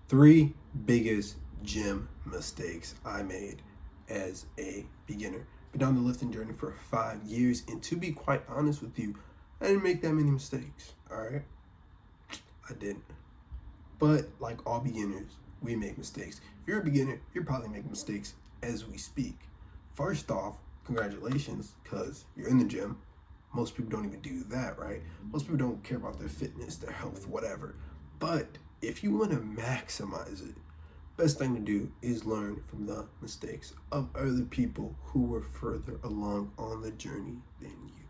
Three biggest gym mistakes I made as a beginner. Been on the lifting journey for 5 years, and to be quite honest with you, I didn't make that many mistakes. All right, I didn't. But like all beginners, we make mistakes. If you're a beginner, you're probably making mistakes as we speak. First off, congratulations, because you're in the gym. Most people don't even do that, right? Most people don't care about their fitness, their health, whatever. But if you want to maximize it, best thing to do is learn from the mistakes of other people who were further along on the journey than you,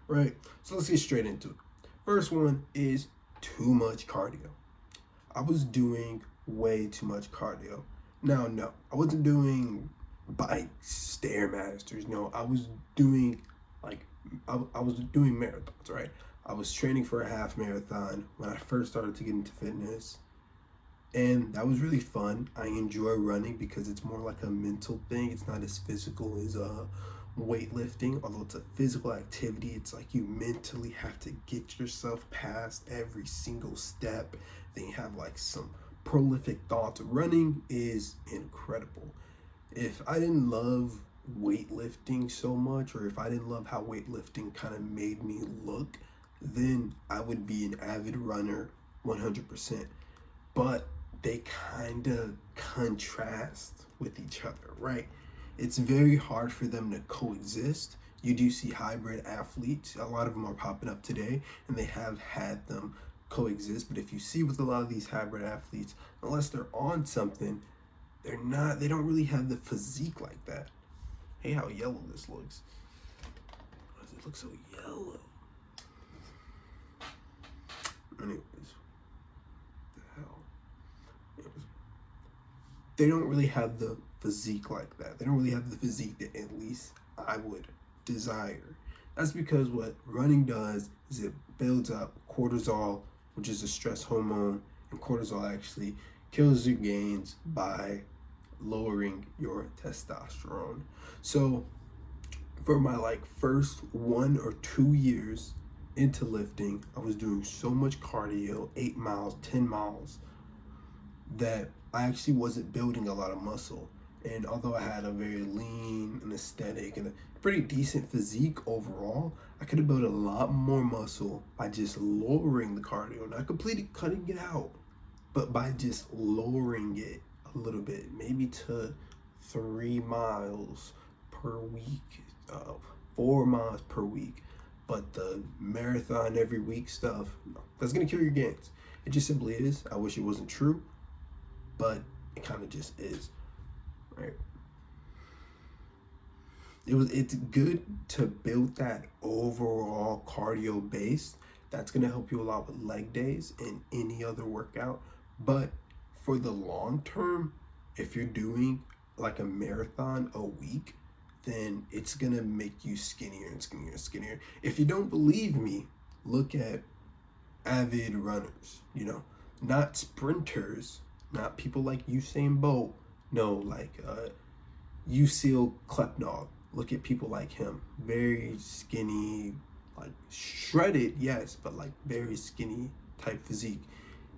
right? So let's get straight into it. First one is too much cardio. I was doing way too much cardio. Now, no, I wasn't doing bike stairmasters. No, I was doing like I was doing marathons, right? I was training for a half marathon when I first started to get into fitness, and that was really fun. I enjoy running because it's more like a mental thing. It's not as physical as weightlifting, although it's a physical activity. It's like you mentally have to get yourself past every single step. Then you have like some prolific thoughts. Running is incredible. If I didn't love weightlifting so much, or if I didn't love how weightlifting kind of made me look, then I would be an avid runner 100%. But they kind of contrast with each other, right? It's very hard for them to coexist. You do see hybrid athletes, a lot of them are popping up today, and they have had them coexist. But if you see with a lot of these hybrid athletes, unless they're on something, they don't really have the physique like that. Hey, how yellow this looks. Why does it look so yellow? Anyways, the hell. Anyways, they don't really have the physique like that. They don't really have the physique that at least I would desire. That's because what running does is it builds up cortisol, which is a stress hormone, and cortisol actually kills your gains by lowering your testosterone. So for my first 1 or 2 years into lifting, I was doing so much cardio, 8 miles, 10 miles, that I actually wasn't building a lot of muscle. And although I had a very lean and aesthetic and a pretty decent physique overall, I could have built a lot more muscle by just lowering the cardio, not completely cutting it out, but by just lowering it a little bit, maybe to 3 miles per week, 4 miles per week. But the marathon every week stuff, no, that's gonna kill your gains. It just simply is. I wish it wasn't true, but it kind of just is, right? It's good to build that overall cardio base. That's gonna help you a lot with leg days and any other workout. But for the long term, if you're doing like a marathon a week, then it's gonna make you skinnier and skinnier and skinnier. If you don't believe me, look at avid runners, not sprinters, not people like Usain Bolt, no, like Usain Klepnog. Look at people like him, very skinny, like shredded, yes, but like very skinny type physique.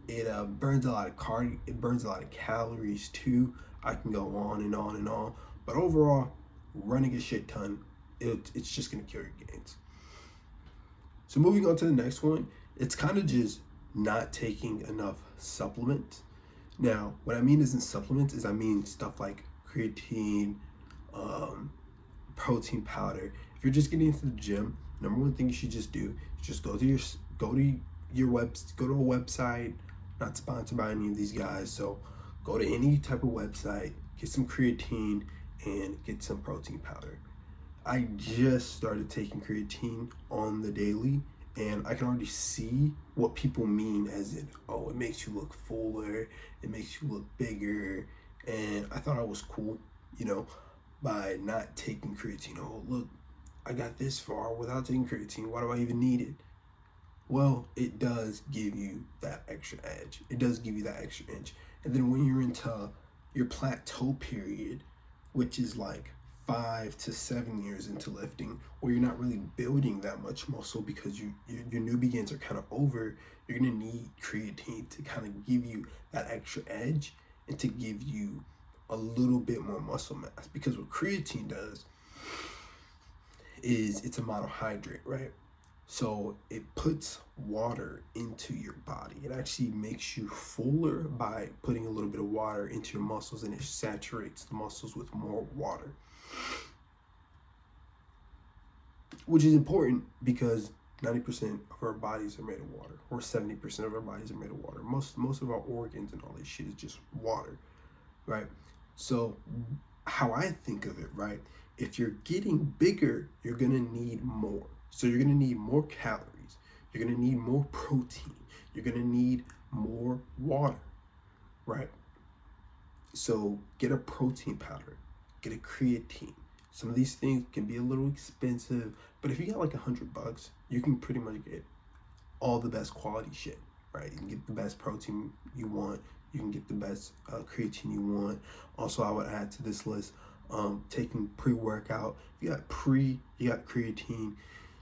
It burns a lot of cardio, it burns a lot of calories too. I can go on and on and on, but overall, running a shit ton, it's just gonna kill your gains. So moving on to the next one, it's kind of just not taking enough supplements. Now, what I mean isn't supplements, is I mean stuff like creatine, protein powder. If you're just getting into the gym, number one thing you should just do is just go to a website. Not sponsored by any of these guys, so go to any type of website, get some creatine, and get some protein powder. I just started taking creatine on the daily, and I can already see what people mean as in, oh, it makes you look fuller, it makes you look bigger, and I thought I was cool, by not taking creatine. Oh, look, I got this far without taking creatine. Why do I even need it? Well, it does give you that extra edge. It does give you that extra inch. And then when you're into your plateau period, which is like 5 to 7 years into lifting, or you're not really building that much muscle because your new begins are kind of over, you're going to need creatine to kind of give you that extra edge and to give you a little bit more muscle mass. Because what creatine does is it's a monohydrate, right? So it puts water into your body. It actually makes you fuller by putting a little bit of water into your muscles, and it saturates the muscles with more water. Which is important because 90% of our bodies are made of water, or 70% of our bodies are made of water. Most of our organs and all this shit is just water, right? So how I think of it, right? If you're getting bigger, you're gonna need more. So you're gonna need more calories. You're gonna need more protein. You're gonna need more water, right? So get a protein powder, get a creatine. Some of these things can be a little expensive, but if you got like $100, you can pretty much get all the best quality shit, right? You can get the best protein you want. You can get the best creatine you want. Also, I would add to this list, taking pre-workout. You got you got creatine,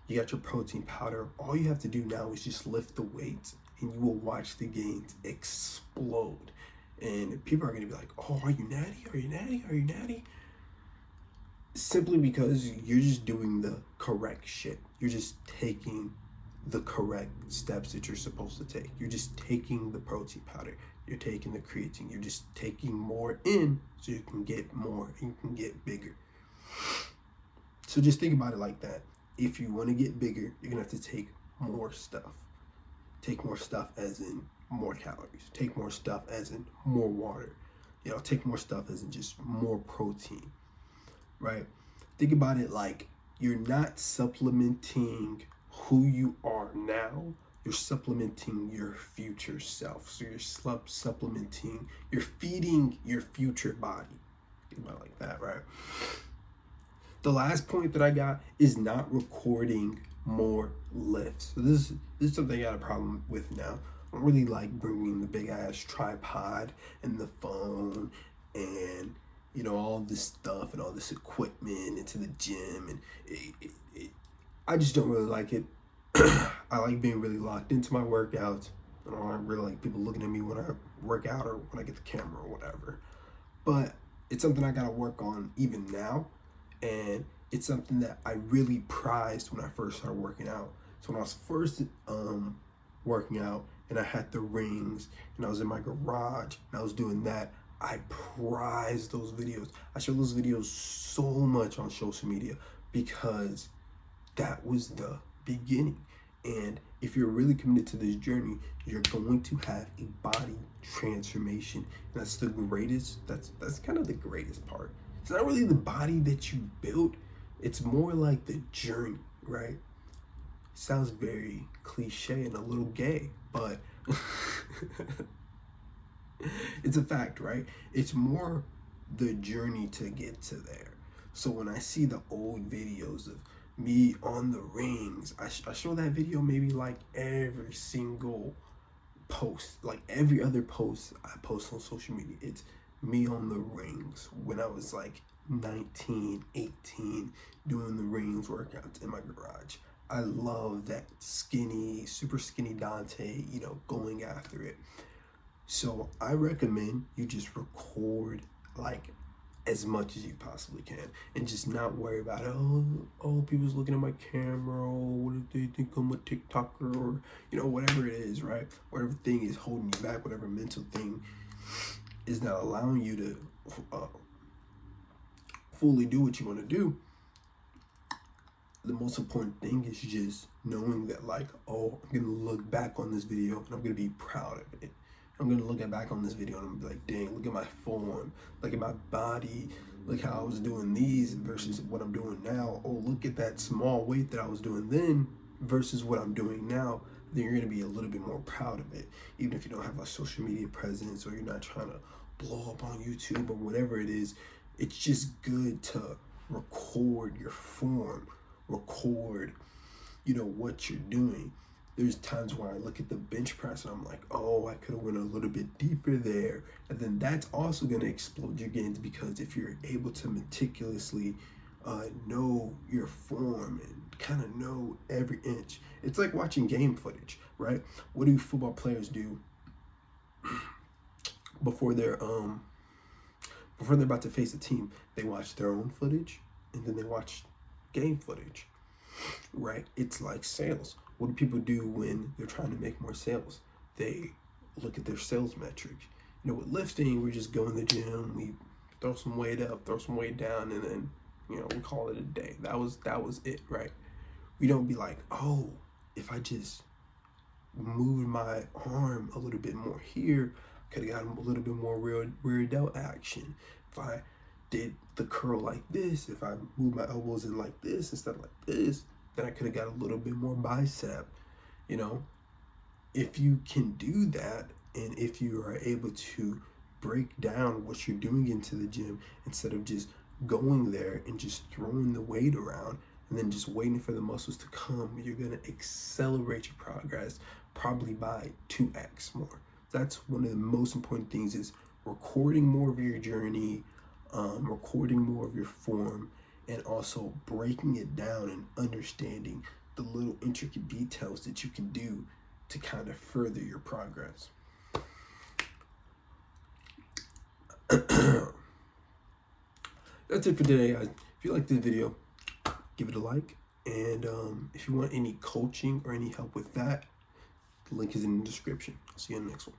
you got your protein powder. All you have to do now is just lift the weights, and you will watch the gains explode. And people are going to be like, oh, are you natty? Are you natty? Are you natty? Simply because you're just doing the correct shit. You're just taking the correct steps that you're supposed to take. You're just taking the protein powder. You're taking the creatine. You're just taking more in so you can get more and you can get bigger. So just think about it like that. If you want to get bigger, you're going to have to take more stuff. Take more stuff as in more calories. Take more stuff as in more water. Take more stuff as in just more protein, right? Think about it like you're not supplementing who you are now. You're supplementing your future self. So you're supplementing, you're feeding your future body. Think about it like that, right? The last point that I got is not recording more lifts. So this is something I got a problem with now. I don't really like bringing the big ass tripod and the phone and all this stuff and all this equipment into the gym, and I just don't really like it. I like being really locked into my workouts. I don't really like people looking at me when I work out or when I get the camera or whatever. But it's something I gotta work on even now, and it's something that I really prized when I first started working out. So when I was first working out and I had the rings and I was in my garage and I was doing that, I prized those videos. I showed those videos so much on social media because that was the beginning. And if you're really committed to this journey, you're going to have a body transformation. And that's the greatest, that's kind of the greatest part. It's not really the body that you built, it's more like the journey, right? Sounds very cliche and a little gay, but it's a fact, right? It's more the journey to get to there. So when I see the old videos of me on the rings, I show that video maybe like every single post, like every other post I post on social media. It's me on the rings when I was like 19, 18, doing the rings workouts in my garage. I love that skinny, super skinny Dante, going after it. So I recommend you just record like as much as you possibly can and just not worry about oh people's looking at my camera, what if they think I'm a TikToker, or whatever it is, right? Whatever thing is holding you back, whatever mental thing is not allowing you to fully do what you want to do. The most important thing is just knowing that I'm gonna look back on this video and I'm gonna be proud of it. I'm going to look back on this video and I'm going to be like, dang, look at my form, look at my body, look how I was doing these versus what I'm doing now. Oh, look at that small weight that I was doing then versus what I'm doing now. Then you're going to be a little bit more proud of it. Even if you don't have a social media presence or you're not trying to blow up on YouTube or whatever it is, it's just good to record your form, record, what you're doing. There's times where I look at the bench press and I'm like, oh, I could have went a little bit deeper there. And then that's also going to explode your gains, because if you're able to meticulously know your form and kind of know every inch. It's like watching game footage, right? What do football players do before they're about to face a team? They watch their own footage and then they watch game footage, right? It's like sales. What do people do when they're trying to make more sales? They look at their sales metrics. You know, with lifting, we just go in the gym, we throw some weight up, throw some weight down, and then, you know, we call it a day. That was it, right? We don't be like, oh, if I just moved my arm a little bit more here, could have gotten a little bit more rear delt action. If I did the curl like this, if I moved my elbows in like this instead of like this, then I could have got a little bit more bicep. You know, if you can do that, and if you are able to break down what you're doing into the gym instead of just going there and just throwing the weight around and then just waiting for the muscles to come, you're going to accelerate your progress probably by 2x more. That's one of the most important things, is recording more of your journey, recording more of your form, and also breaking it down and understanding the little intricate details that you can do to kind of further your progress. That's it for today, guys. If you like this video, give it a like. And if you want any coaching or any help with that, the link is in the description. I'll see you in the next one.